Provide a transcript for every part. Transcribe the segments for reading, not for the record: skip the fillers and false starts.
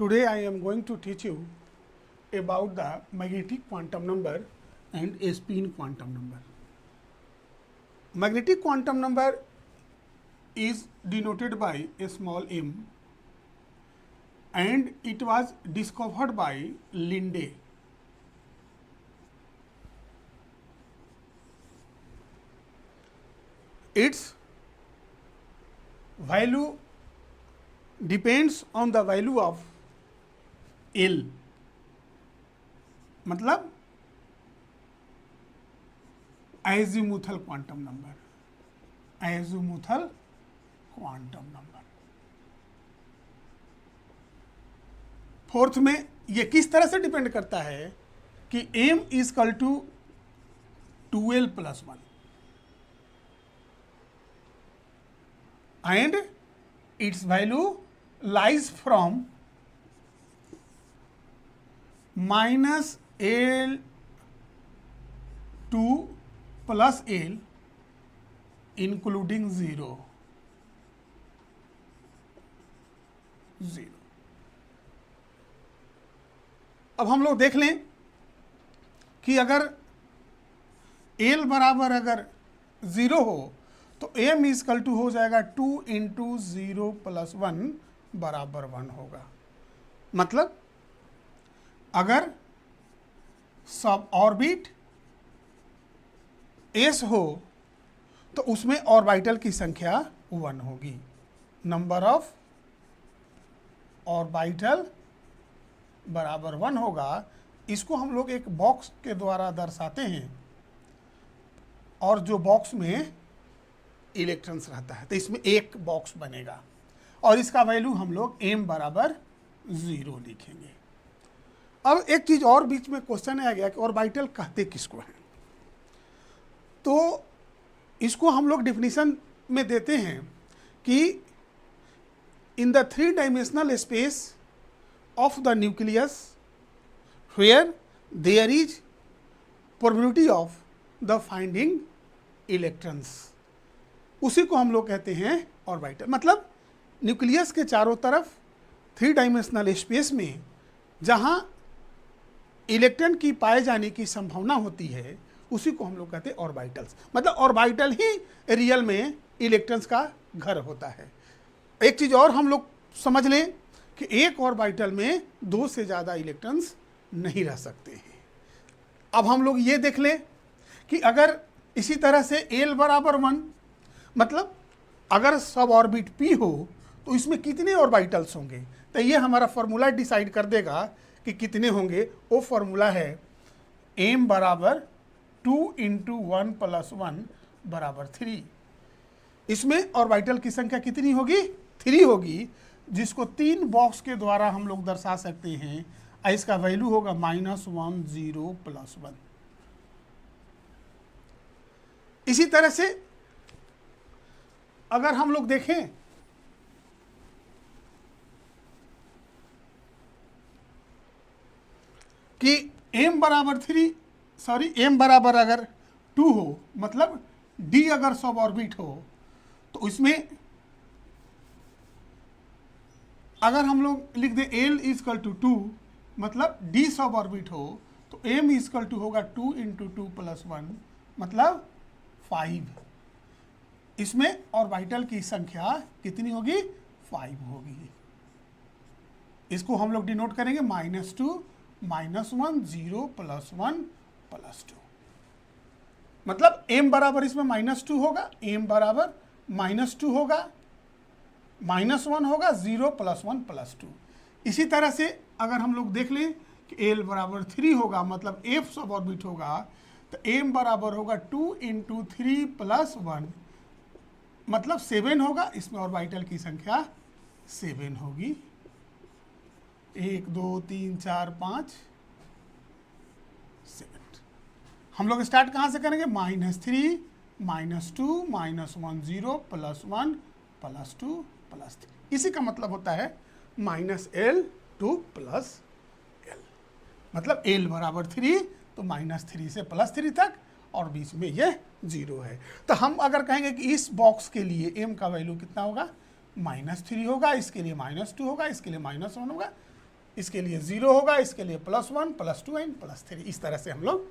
Today I am going to teach you about the magnetic quantum number and a spin quantum number. Magnetic quantum number is denoted by a small m and it was discovered by Linde. Its value depends on the value of L. मतलब azimuthal quantum number, azimuthal quantum number. Fourth में ये किस तरह से depend करता है कि m is equal to 2l plus 1 and its value lies from minus L to plus L including 0. अब हम लोग देख लें कि अगर L बराबर अगर 0 हो तो m इजकल टू हो जाएगा 2 इंटू 0 प्लस 1 बराबर 1 होगा. मतलब अगर सब ऑर्बिट s हो तो उसमें ऑर्बिटल की संख्या 1 होगी. नंबर ऑफ ऑर्बिटल बराबर 1 होगा. इसको हम लोग एक बॉक्स के द्वारा दर्शाते हैं और जो बॉक्स में इलेक्ट्रॉन्स रहता है तो इसमें एक बॉक्स बनेगा और इसका वैल्यू हम लोग m बराबर 0 लिखेंगे. अब एक चीज और बीच में क्वेश्चन आ गया कि ऑर्बिटल कहते किसको हैं, तो इसको हम लोग डेफिनेशन में देते हैं कि in the 3 dimensional space of the nucleus where there is probability of the finding electrons, उसी को हम लोग कहते हैं ऑर्बिटल. मतलब न्यूक्लियस के चारों तरफ 3 डायमेंशनल स्पेस में जहां इलेक्ट्रॉन की पाए जाने की संभावना होती है उसी को हम लोग कहते हैं ऑर्बिटल्स. मतलब ऑर्बिटल ही रियल में इलेक्ट्रॉन्स का घर होता है. एक चीज़ और हम लोग समझ लें कि एक ऑर्बिटल में 2 से ज़्यादा इलेक्ट्रॉन्स नहीं रह सकते हैं. अब हम लोग ये देख लें कि अगर इसी तरह से L बराबर 1, मतलब अगर सब ऑर्बिट P हो तो इसमें कितने ऑर्बिटल्स होंगे, तो ये हमारा फॉर्मूला डिसाइड कर देगा कि कितने होंगे. वो फॉर्मूला है m बराबर 2 इंटू 1 प्लस 1 बराबर 3. इसमें ऑर्बिटल की संख्या कितनी होगी, 3 होगी, जिसको 3 बॉक्स के द्वारा हम लोग दर्शा सकते हैं. इसका वैल्यू होगा -1 0 प्लस 1. इसी तरह से अगर हम लोग देखें कि m बराबर 3 m बराबर अगर 2 हो, मतलब d अगर सब ऑर्बिट हो तो इसमें अगर हम लोग लिख दें L इजकल टू 2, मतलब d सब ऑर्बिट हो तो m इजकल टू होगा 2 इंटू 2 प्लस 1 मतलब 5. इसमें ऑर्बिटल की संख्या कितनी होगी, 5 होगी. इसको हम लोग डिनोट करेंगे -2 -1 0 प्लस 1 प्लस 2. मतलब m बराबर इसमें -2 होगा, m बराबर -2 होगा, -1 होगा, 0 प्लस 1 प्लस 2. इसी तरह से अगर हम लोग देख लें कि L बराबर 3 होगा, मतलब f सब ऑर्बिट होगा, तो m बराबर होगा 2 इंटू 3 प्लस 1 मतलब 7 होगा. इसमें ऑर्बिटल की संख्या 7 होगी. 1 2 3 4 5 7. हम लोग स्टार्ट कहाँ से करेंगे, -3 -2 -1 0 प्लस 1 प्लस 2 प्लस 3. इसी का मतलब होता है -L to प्लस L. मतलब L बराबर 3 तो -3 से +3 तक और बीच में ये 0 है. तो हम अगर कहेंगे कि इस बॉक्स के लिए m का वैल्यू कितना होगा, -3 होगा, इसके लिए -2 होगा, इसके लिए -1 होगा, इसके लिए 0 होगा, इसके लिए +1 +2 एंड +3। इस तरह से हम लोग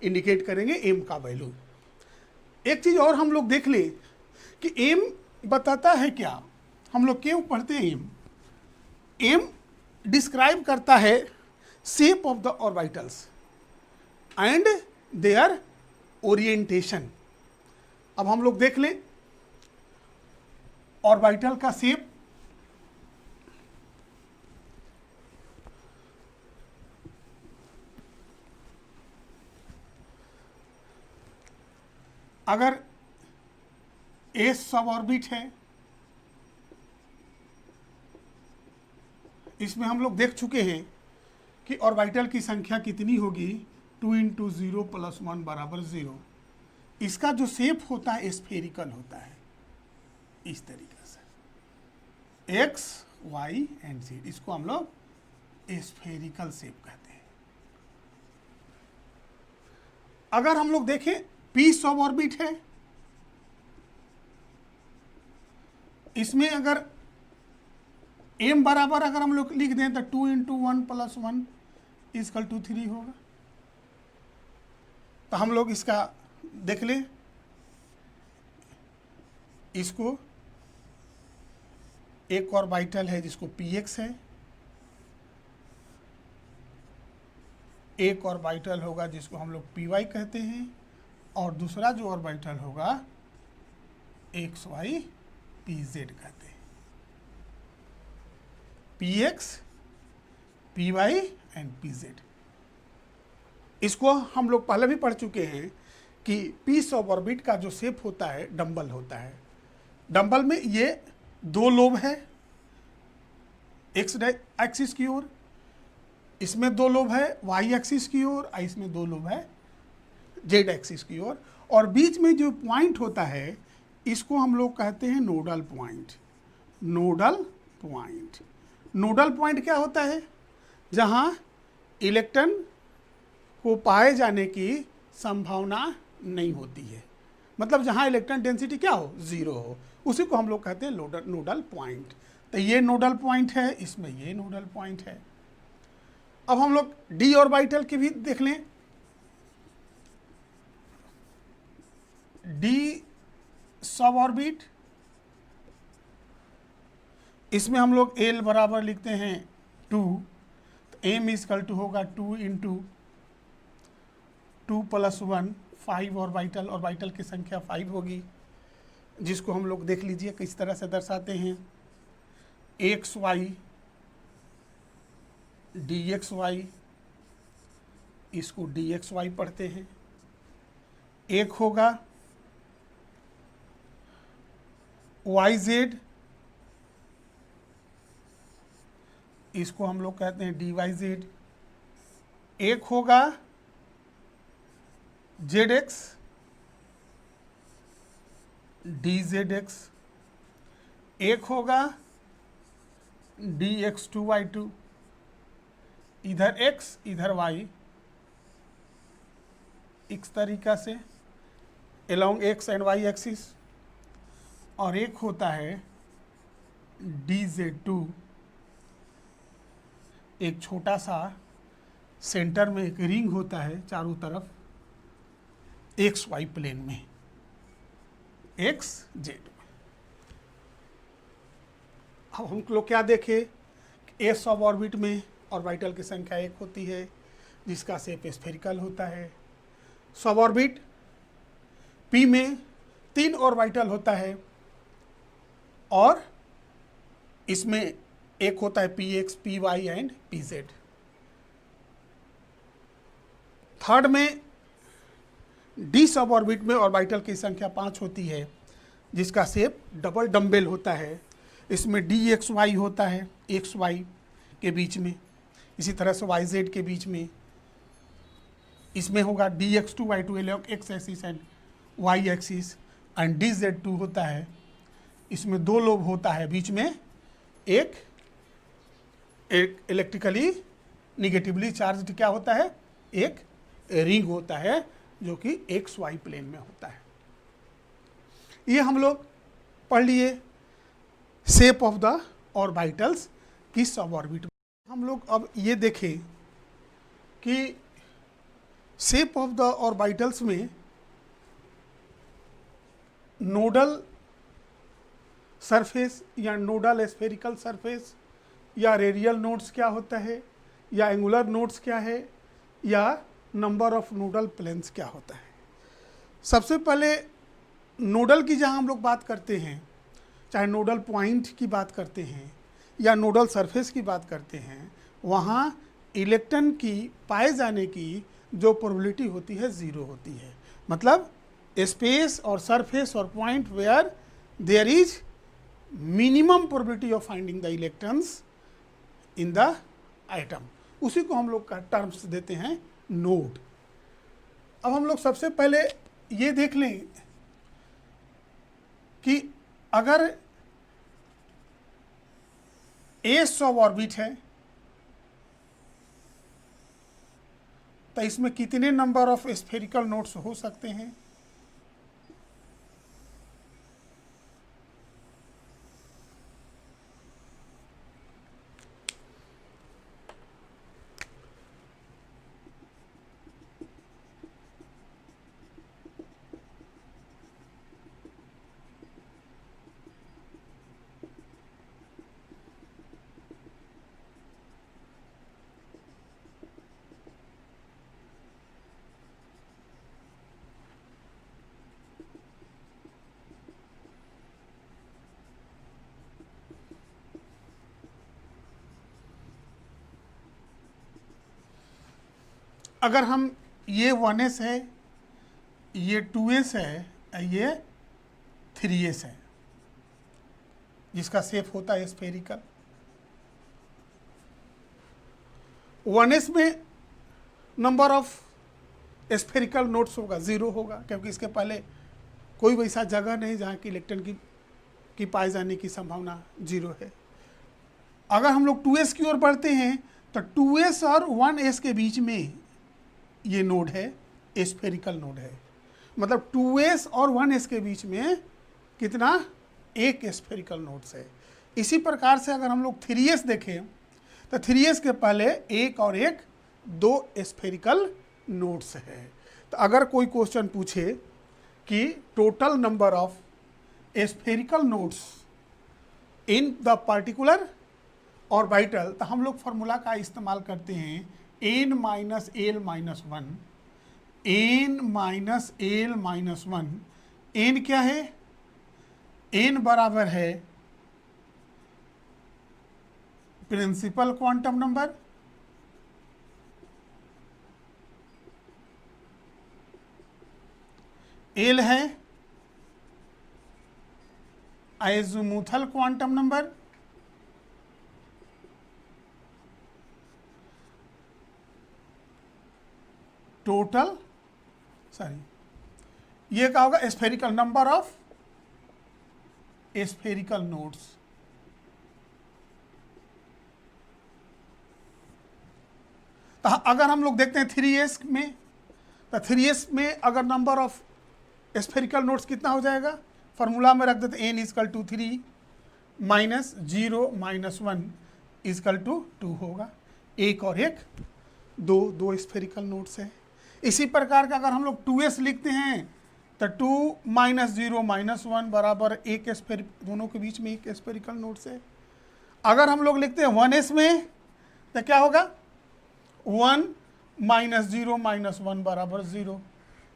इंडिकेट करेंगे एम का वैल्यू। एक चीज़ और हम लोग देख लें कि एम बताता है क्या। हम लोग क्यों पढ़ते हैं एम? एम डिस्क्राइब करता है shape of the orbitals and their orientation. अब हम लोग देख लें ऑर्बिटल का शेप। अगर एस सब ऑर्बिट है, इसमें हम लोग देख चुके हैं कि ऑर्बिटल की संख्या कितनी होगी, 2 × 0 + 1 = 0। इसका जो शेप होता है स्फेरिकल होता है, इस तरीके से एक्स वाई एंड जेड। इसको हम लोग स्फेरिकल शेप कहते हैं। अगर हम लोग देखें पी सब ऑर्बिट है, इसमें अगर एम बराबर अगर हम लोग लिख दें तो 2 × 1 + 1 = 3 होगा। तो हम लोग इसका देख लें, इसको एक ऑर्बिटल है जिसको px है, एक ऑर्बिटल होगा जिसको हम लोग py कहते हैं, और दूसरा जो ऑर्बिटल होगा xy pz कहते हैं। px py and pz। इसको हम लोग पहले भी पढ़ चुके हैं कि पी सब ऑर्बिट का जो शेप होता है डंबल होता है। डंबल में ये 2 लोब है एक्स एक्सिस की ओर, इसमें 2 लोब है वाई एक्सिस की ओर, और इसमें 2 लोब है जेड एक्सिस की ओर, और बीच में जो पॉइंट होता है इसको हम लोग कहते हैं nodal point. Nodal point, nodal point क्या होता है? जहां इलेक्ट्रॉन को पाए जाने की संभावना नहीं होती है, मतलब जहां इलेक्ट्रॉन डेंसिटी क्या हो, 0 हो, उसी को हम लोग कहते हैं नोडल पॉइंट। तो ये नोडल पॉइंट है, इसमें ये नोडल पॉइंट है। अब हम लोग डी ऑर्बिटल की भी देख लें। डी सब ऑर्बिट, इसमें हम लोग एल बराबर लिखते हैं 2, तो एम = होगा 2 × 2 + 1 5 ऑर्बिटल, ऑर्बिटल की संख्या 5 होगी, जिसको हम लोग देख लीजिए किस तरह से दर्शाते हैं। एक्स वाई dxy, इसको dxy पढ़ते हैं। एक होगा yz, इसको हम लोग कहते हैं dyz। एक होगा zx dzx, एक होगा dx2y2, इधर x इधर y, इस तरीका से along x and y axis. और एक होता है dz2, एक छोटा सा सेंटर में एक रिंग होता है चारों तरफ एक्स वाई प्लेन में, एक्स जेड। अब हम लोग क्या देखें, एस सब ऑर्बिट में ऑर्बिटल की संख्या 1 होती है, जिसका शेप स्फेरिकल होता है। सब ऑर्बिट पी में 3 ऑर्बिटल होता है, और इसमें एक होता है px py and pz। Third में डी सब ऑर्बिट में ऑर्बिटल की संख्या 5 होती है, जिसका शेप डबल डम्बेल होता है। इसमें dxy होता है xy के बीच में, इसी तरह से yz के बीच में। इसमें होगा dx2y2 along x axis and y axis, and dz2 होता है, इसमें 2 लोब होता है, बीच में एक इलेक्ट्रिकली निगेटिवली चार्ज क्या होता है, एक रिंग होता है, जो कि एक्स वाई प्लेन में होता है। ये हम लोग पढ़ लिए शेप ऑफ द ऑर्बिटल्स की सब ऑर्बिट। हम लोग अब ये देखें कि शेप ऑफ द ऑर्बिटल्स में नोडल सरफेस या नोडल स्फेरिकल सरफेस या रेडियल नोड्स क्या होता है, या एंगुलर नोड्स क्या है, या नंबर ऑफ नोडल प्लेन्स क्या होता है। सबसे पहले नोडल की जहाँ हम लोग बात करते हैं, चाहे नोडल पॉइंट की बात करते हैं या नोडल सरफेस की बात करते हैं, वहाँ इलेक्ट्रॉन की पाए जाने की जो प्रोबेबिलिटी होती है ज़ीरो होती है। मतलब स्पेस और सरफेस और point where there is minimum probability of finding the electrons in the atom, उसी को हम लोग का टर्म्स देते हैं नोड। अब हम लोग सबसे पहले ये देख लें कि अगर ए सब ऑर्बिट है तो इसमें कितने नंबर ऑफ स्फेरिकल नोड्स हो सकते हैं। अगर हम ये 1s है, ये 2s है, ये 3s है, जिसका शेप होता है स्फेरिकल। 1s में नंबर ऑफ स्फेरिकल नोड्स होगा, ज़ीरो होगा, क्योंकि इसके पहले कोई वैसा जगह नहीं जहाँ की इलेक्ट्रॉन की पाए जाने की संभावना ज़ीरो है। अगर हम लोग 2s की ओर बढ़ते हैं तो 2s और 1s के बीच में ये नोड है, स्फेरिकल नोड है। मतलब 2s और 1s के बीच में कितना, एक स्फेरिकल नोड्स है। इसी प्रकार से अगर हम लोग 3s देखें तो 3s के पहले एक और एक दो स्फेरिकल नोड्स है। तो अगर कोई क्वेश्चन पूछे कि total number of spherical nodes in the particular orbital, तो हम लोग फार्मूला का इस्तेमाल करते हैं n minus L minus one, n minus L minus one. n क्या है, n बराबर है प्रिंसिपल क्वांटम नंबर एल है आइज़ोमुथल क्वांटम नंबर, टोटल ये क्या होगा, spherical number of spherical nodes. तो अगर हम लोग देखते हैं 3s में, तो 3s में अगर नंबर ऑफ स्फेरिकल नोड्स कितना हो जाएगा, फार्मूला में रख देते n equal to 3 minus 0 minus 1 equal to 2 होगा। एक और एक दो स्फेरिकल नोड्स है। इसी प्रकार का अगर हम लोग 2s लिखते हैं तो 2 माइनस 0 माइनस 1 बराबर एक दोनों के बीच में एक स्फेरिकल नोड्स है। अगर हम लोग लिखते हैं 1s में तो क्या होगा, 1 माइनस 0 माइनस 1 बराबर 0,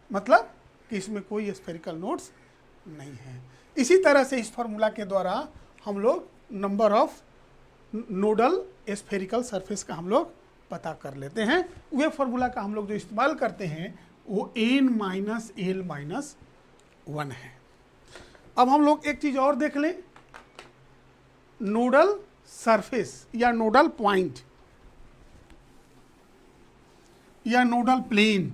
मतलब कि इसमें कोई स्फेरिकल नोड्स नहीं है। इसी तरह से इस फार्मूला के द्वारा हम लोग number of nodal spherical surface का हम लोग पता कर लेते हैं। वह फार्मूला का हम लोग जो इस्तेमाल करते हैं वो n माइनस एल माइनस 1 है। अब हम लोग एक चीज़ और देख लें, नोडल सरफेस या नोडल पॉइंट या नोडल प्लेन।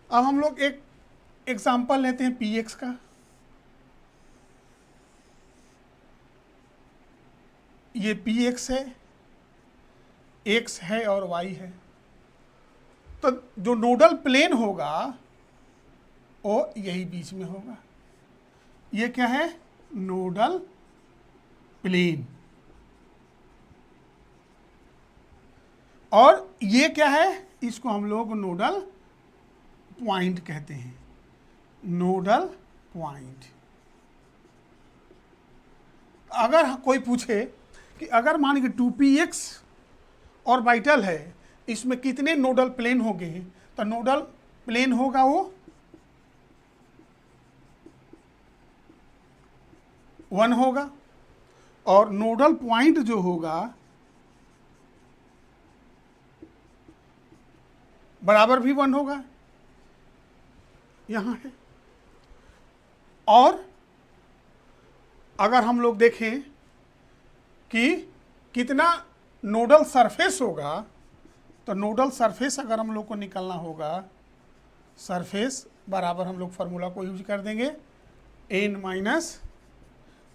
अब हम लोग एक एग्जाम्पल लेते हैं px का। ये px है, x है और y है। तो जो नोडल प्लेन होगा वो यही बीच में होगा। ये क्या है? Nodal plane. और ये क्या है? इसको हम लोग नोडल पॉइंट कहते हैं, नोडल पॉइंट। अगर कोई पूछे कि अगर मान लीजिए 2px ऑर्बिटल है, इसमें कितने नोडल प्लेन होंगे, तो नोडल प्लेन होगा वो 1 होगा, और नोडल पॉइंट जो होगा बराबर भी 1 होगा, यहां है। और अगर हम लोग देखें कि कितना नोडल सरफेस होगा, तो नोडल सरफेस अगर हम लोग को निकालना होगा, सरफेस बराबर हम लोग फार्मूला को यूज कर देंगे, n minus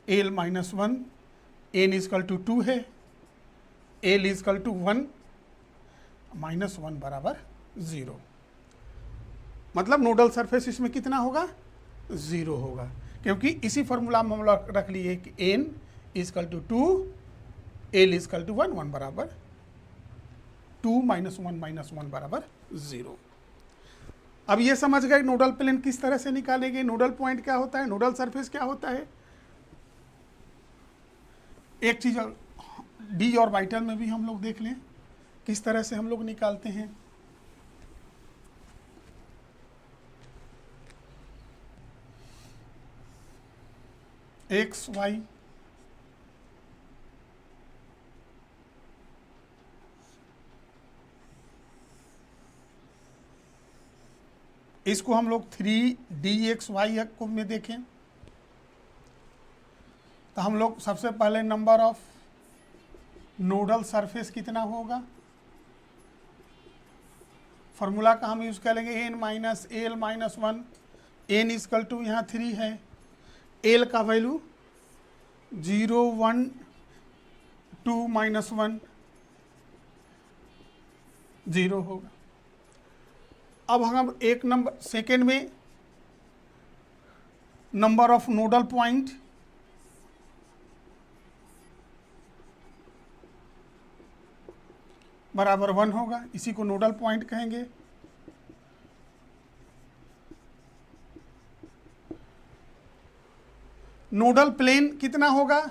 L minus 1, n equal to 2 है, l इजकल टू 1 माइनस 1 बराबर 0। मतलब नोडल सरफेस इसमें कितना होगा? 0 होगा, क्योंकि इसी फार्मूला में हम लोग रख लिए कि n equal to 2, l equal to 1, 1 बराबर 2 माइनस 1 बराबर 0। अब ये समझ गए नोडल प्लेन किस तरह से निकालेंगे, नोडल पॉइंट क्या होता है, नोडल सरफेस क्या होता है। एक चीज डी ऑर्बिटल में भी हम लोग देख लें किस तरह से हम लोग निकालते हैं। एक्स वाई इसको हम लोग 3dxy को में देखें, तो हम लोग सबसे पहले नंबर ऑफ नोडल सरफेस कितना होगा, फार्मूला का हम यूज करेंगे n minus L minus 1, n equal to यहाँ 3 है, l का वैल्यू 0 1 2 माइनस 1 0 होगा। अब हम एक नंबर सेकेंड में नंबर ऑफ नोडल पॉइंट, बराबर 1 होगा, इसी को नोडल पॉइंट कहेंगे। नोडल प्लेन कितना होगा?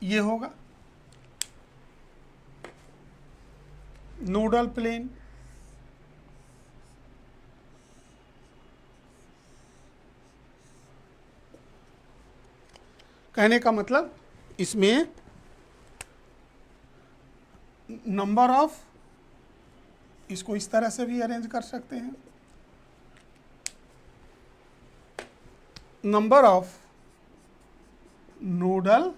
ये होगा नोडल प्लेन। कहने का मतलब इसमें नंबर ऑफ, इसको इस तरह से भी अरेंज कर सकते हैं, number of nodal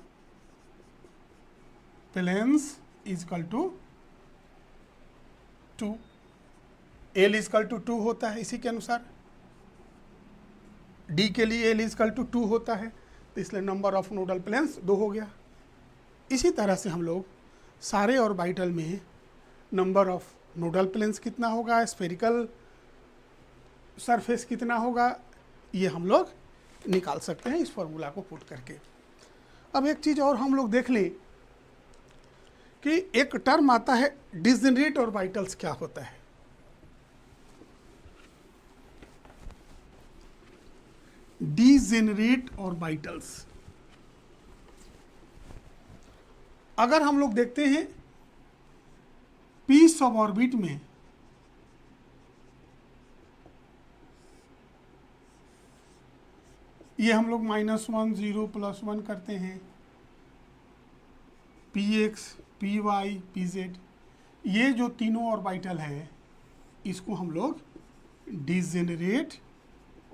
planes equal to 2, L equal to 2 होता है, इसी के अनुसार डी के लिए एल इजकल टू 2 होता है, तो इसलिए नंबर ऑफ नोडल प्लेन्स 2 हो गया। इसी तरह से हम लोग सारे ऑर्बिटल में नंबर ऑफ नोडल प्लेन्स कितना होगा, स्फेरिकल सरफेस कितना होगा, ये हम लोग निकाल सकते हैं इस फॉर्मूला को पुट करके। अब एक चीज़ और हम लोग देख लें कि एक टर्म आता है डिजेनरेट ऑर्बिटल्स, क्या होता है। डिजेनरेट ऑर्बिटल्स, अगर हम लोग देखते हैं पी सब ऑर्बिट में ये हम लोग -1 0 +1 करते हैं, px py pz, ये जो तीनों ऑर्बिटल है इसको हम लोग डिजेनरेट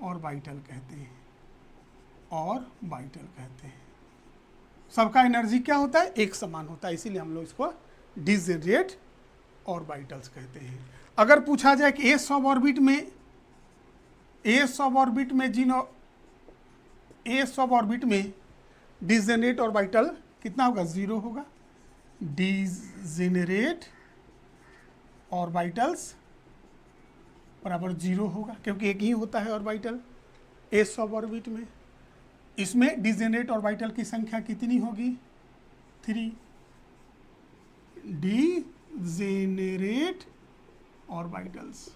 ऑर्बिटल कहते हैं, ऑर्बिटल कहते हैं। सबका एनर्जी क्या होता है? एक समान होता है, इसीलिए हम लोग इसको डिजेनरेट ऑर्बिटल्स कहते हैं। अगर पूछा जाए कि ए सब ऑर्बिट में डिजेनरेट ऑर्बिटल कितना होगा? 0 होगा। डिजेनरेट ऑर्बिटल्स बराबर 0 होगा, क्योंकि एक ही होता है ऑर्बिटल एस सब ऑर्बिट में। इसमें डिजेनरेट ऑर्बिटल की संख्या कितनी होगी? 3। डिजेनरेट ऑर्बिटल्स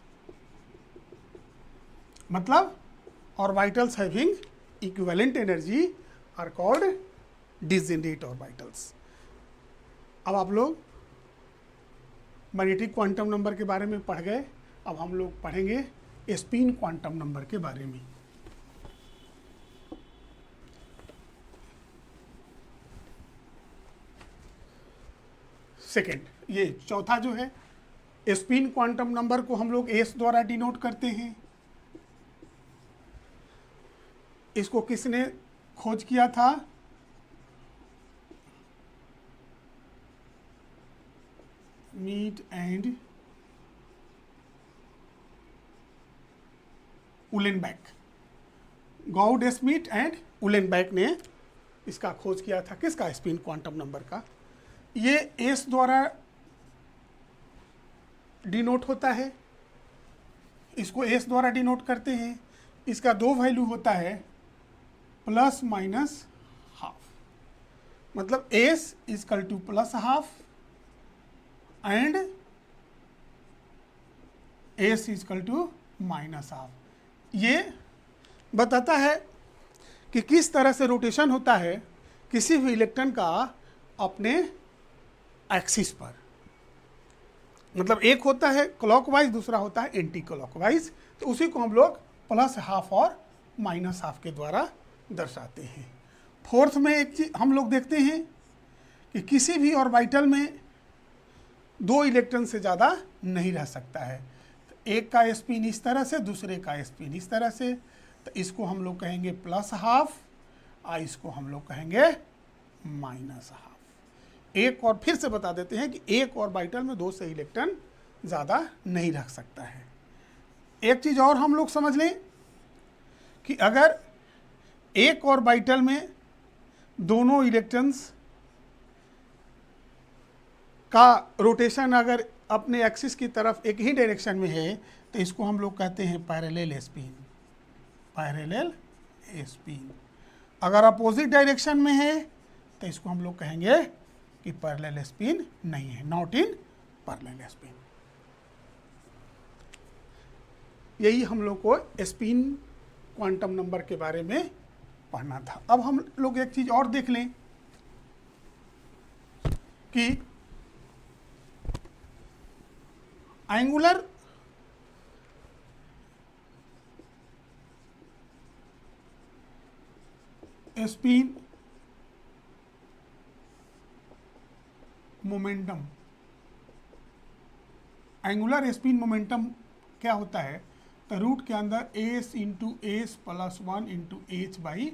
मतलब orbitals having equivalent energy are called degenerate orbitals. अब आप लोग मैग्नेटिक क्वांटम नंबर के बारे में पढ़ गए, अब हम लोग पढ़ेंगे स्पिन क्वांटम नंबर के बारे में। सेकेंड, ये चौथा जो है स्पिन क्वांटम नंबर को हम लोग एस द्वारा डिनोट करते हैं। इसको किसने खोज किया था? मीट and Uhlenbeck, Goudsmit and Uhlenbeck ने इसका खोज किया था। किसका? स्पिन क्वांटम नंबर का। ये एस द्वारा डिनोट होता है, इसको एस द्वारा डिनोट करते हैं। इसका 2 वैल्यू होता है प्लस माइनस हाफ, मतलब S equal to plus half and S equal to minus half. ये बताता है कि किस तरह से रोटेशन होता है किसी भी इलेक्ट्रॉन का अपने एक्सिस पर। मतलब एक होता है क्लॉकवाइज, दूसरा होता है एंटी क्लॉकवाइज, तो उसी को हम लोग प्लस हाफ और माइनस हाफ के द्वारा दर्शाते हैं। फोर्थ में एक चीज हम लोग देखते हैं कि किसी भी ऑर्बिटल में 2 इलेक्ट्रॉन से ज़्यादा नहीं रह सकता है। तो एक का स्पिन इस तरह से, दूसरे का स्पिन इस तरह से, तो इसको हम लोग कहेंगे प्लस हाफ और इसको हम लोग कहेंगे माइनस हाफ। एक और फिर से बता देते हैं कि एक ऑर्बिटल में 2 से इलेक्ट्रॉन ज़्यादा नहीं रख सकता है। एक चीज़ और हम लोग समझ लें कि अगर एक ऑर्बिटल में दोनों इलेक्ट्रॉन्स का रोटेशन अगर अपने एक्सिस की तरफ एक ही डायरेक्शन में है तो इसको हम लोग कहते हैं पैरेलल स्पिन। Parallel spin. अगर अपोजिट डायरेक्शन में है तो इसको हम लोग कहेंगे कि पैरेलल स्पिन नहीं है, नॉट इन पैरेलल स्पिन। यही हम लोग को स्पिन क्वांटम नंबर के बारे में पढ़ना था। अब हम लोग एक चीज और देख लें कि angular spin momentum, angular spin momentum क्या होता है? तो रूट के अंदर S into S plus 1 into H by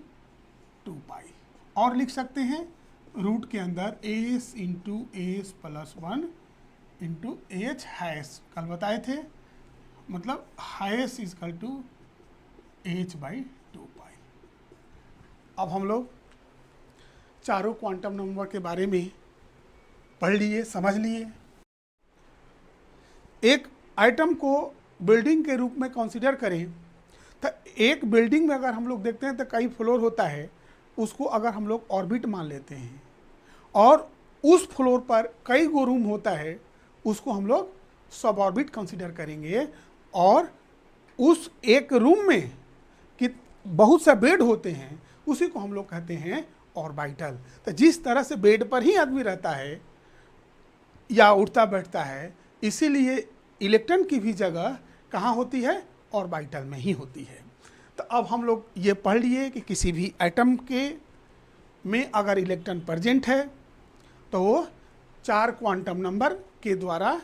2 pi, और लिख सकते हैं रूट के अंदर S into S plus 1 into H hash, कल बताए थे, मतलब hash equal to H by 2 pi. अब हम लोग चारों क्वांटम नंबर के बारे में पढ़ लिए, समझ लिए। एक आइटम को बिल्डिंग के रूप में कंसीडर करें तो एक बिल्डिंग में अगर हम लोग देखते हैं तो कई फ्लोर होता है, उसको अगर हम लोग ऑर्बिट मान लेते हैं और उस फ्लोर पर कई गो रूम होता है, उसको हम लोग सब ऑर्बिट कंसीडर करेंगे। और उस एक रूम में कि बहुत से बेड होते हैं, उसी को हम लोग कहते हैं ऑर्बिटल। तो जिस तरह से बेड पर ही आदमी रहता है या उठता बैठता है, इसीलिए इलेक्ट्रॉन की भी जगह कहाँ होती है? ऑर्बिटल में ही होती है। तो अब हम लोग ये पढ़ लिए कि किसी भी एटम के में अगर इलेक्ट्रॉन प्रेजेंट है तो वो 4 क्वांटम नंबर के द्वारा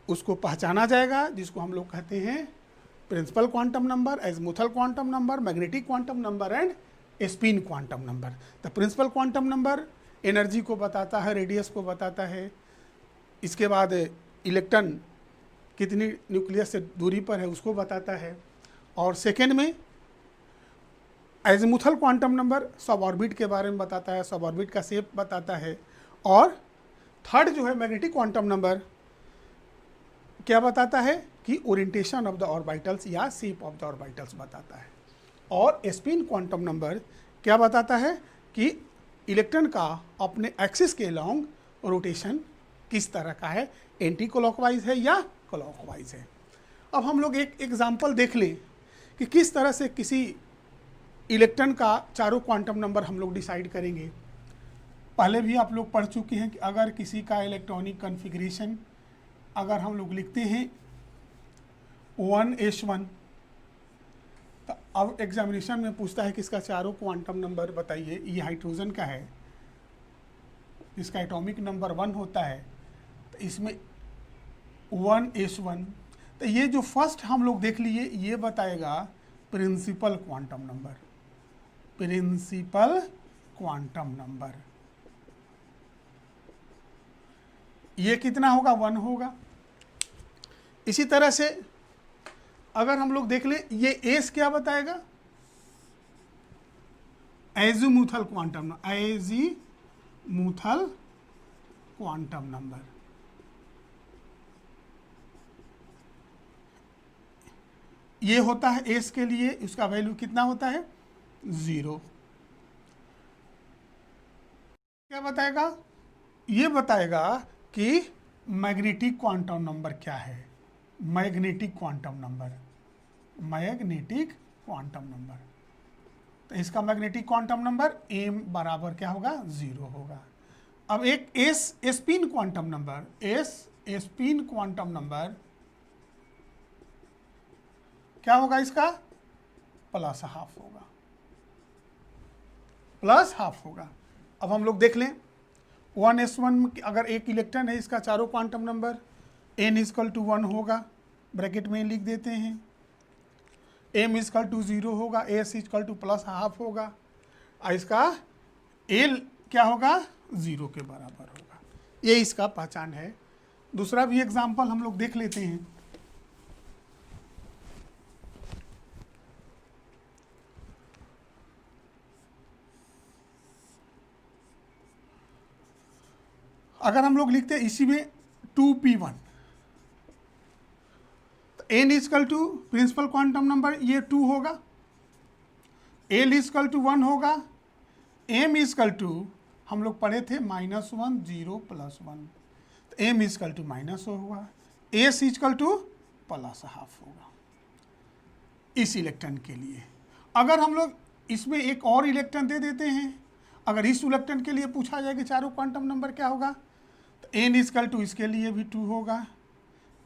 उसको पहचाना जाएगा, जिसको हम लोग कहते हैं principal quantum number, azimuthal quantum number, magnetic quantum number and spin quantum number. तो प्रिंसिपल क्वांटम नंबर एनर्जी को बताता है, रेडियस को बताता है, इसके बाद इलेक्ट्रॉन कितनी न्यूक्लियस से दूरी पर है उसको बताता है, और सेकेंड में एज़मुथल क्वांटम नंबर सब ऑर्बिट के बारे में बताता है, सब ऑर्बिट का शेप बताता है, और थर्ड जो है मैग्नेटिक क्वांटम नंबर क्या बताता है? कि ओरिएंटेशन ऑफ द ऑर्बिटल्स या शेप ऑफ द ऑर्बिटल्स बताता है। और स्पिन क्वांटम नंबर क्या बताता है कि इलेक्ट्रॉन का अपने एक्सिस के लॉन्ग रोटेशन किस तरह का है, एंटी क्लॉकवाइज है या क्लॉकवाइज है। अब हम लोग एक एग्जांपल देख लें कि किस तरह से किसी इलेक्ट्रॉन का चारों क्वांटम नंबर हम लोग डिसाइड करेंगे। पहले भी आप लोग पढ़ चुके हैं कि अगर किसी का इलेक्ट्रॉनिक कॉन्फ़िगरेशन अगर हम लोग लिखते हैं 1s1, तो अब एग्जामिनेशन में पूछता है कि इसका चारों क्वांटम नंबर बताइए। ये हाइड्रोजन का है, इसका एटॉमिक नंबर 1 होता है, तो इसमें 1s1। तो ये जो फर्स्ट हम लोग देख लिए ये बताएगा principal quantum number, principal quantum number. ये कितना होगा, 1 होगा। इसी तरह से अगर हम लोग देख ले ये एस क्या बताएगा, azimuthal quantum number, azimuthal quantum number. ये होता है एस के लिए, उसका वैल्यू कितना होता है, 0। क्या बताएगा, ये बताएगा कि मैग्नेटिक क्वांटम नंबर क्या है, magnetic quantum number, magnetic quantum number. तो इसका मैग्नेटिक क्वांटम नंबर m बराबर क्या होगा, 0 होगा। अब एक S spin quantum number, S spin quantum number क्या होगा, इसका +½ होगा, +½ होगा। अब हम लोग देख लें 1s1 अगर एक इलेक्ट्रॉन है, इसका चारों क्वांटम नंबर n = 1 होगा, ब्रैकेट में लिख देते हैं, m = 0 होगा, s = +½ होगा, और इसका l क्या होगा, 0 के बराबर होगा। ये इसका पहचान है। दूसरा भी एग्जाम्पल हम लोग देख लेते हैं। अगर हम लोग लिखते हैं इसी में 2p1, तो n = प्रिंसिपल क्वांटम नंबर ये 2 होगा, l = 1 होगा, m = हम लोग पढ़े थे -1 0 +1, तो m = -1 होगा, s = +½ होगा इस इलेक्ट्रॉन के लिए। अगर हम लोग इसमें एक और इलेक्ट्रॉन दे देते हैं, अगर इस इलेक्ट्रॉन के लिए पूछा जाए कि चारों क्वांटम नंबर क्या होगा, तो n = इसके लिए भी 2 होगा,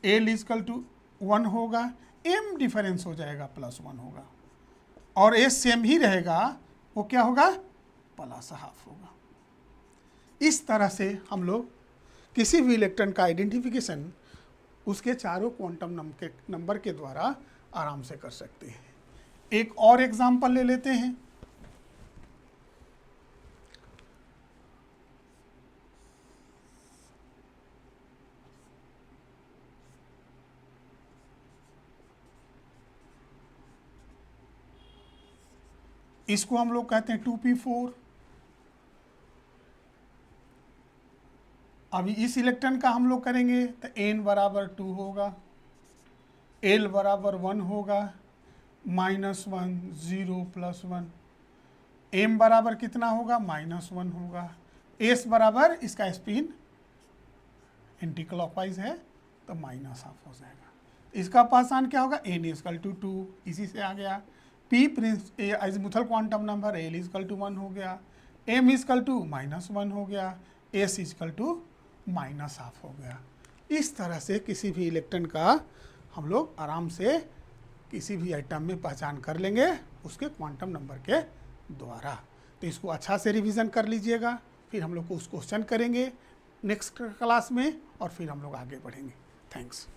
l = 1 होगा, m डिफरेंस हो जाएगा +1 होगा, और s सेम ही रहेगा, वो क्या होगा, +½ होगा। इस तरह से हम लोग किसी भी इलेक्ट्रॉन का आइडेंटिफिकेशन उसके चारों क्वांटम नंबर के द्वारा आराम से कर सकते हैं। एक और एग्जांपल ले लेते हैं। इसको हम लोग कहते हैं 2p4। अभी इस इलेक्ट्रॉन का हम लोग करेंगे तो n = 2 होगा, l = 1 होगा, -1 0 +1, m बराबर कितना होगा, -1 होगा, s बराबर इसका स्पिन एंटी क्लॉकवाइज है तो -½ हो जाएगा। इसका पहचान क्या होगा, n = 2, इसी से आ गया। p azimuthal quantum number, l = 1 हो गया, m = -1 हो गया, s = -½ हो गया। इस तरह से किसी भी इलेक्ट्रॉन का हम लोग आराम से किसी भी आइटम में पहचान कर लेंगे उसके क्वांटम नंबर के द्वारा। तो इसको अच्छा से रिवीजन कर लीजिएगा, फिर हम लोग को उस क्वेश्चन करेंगे नेक्स्ट क्लास में, और फिर हम लोग आगे बढ़ेंगे। थैंक्स।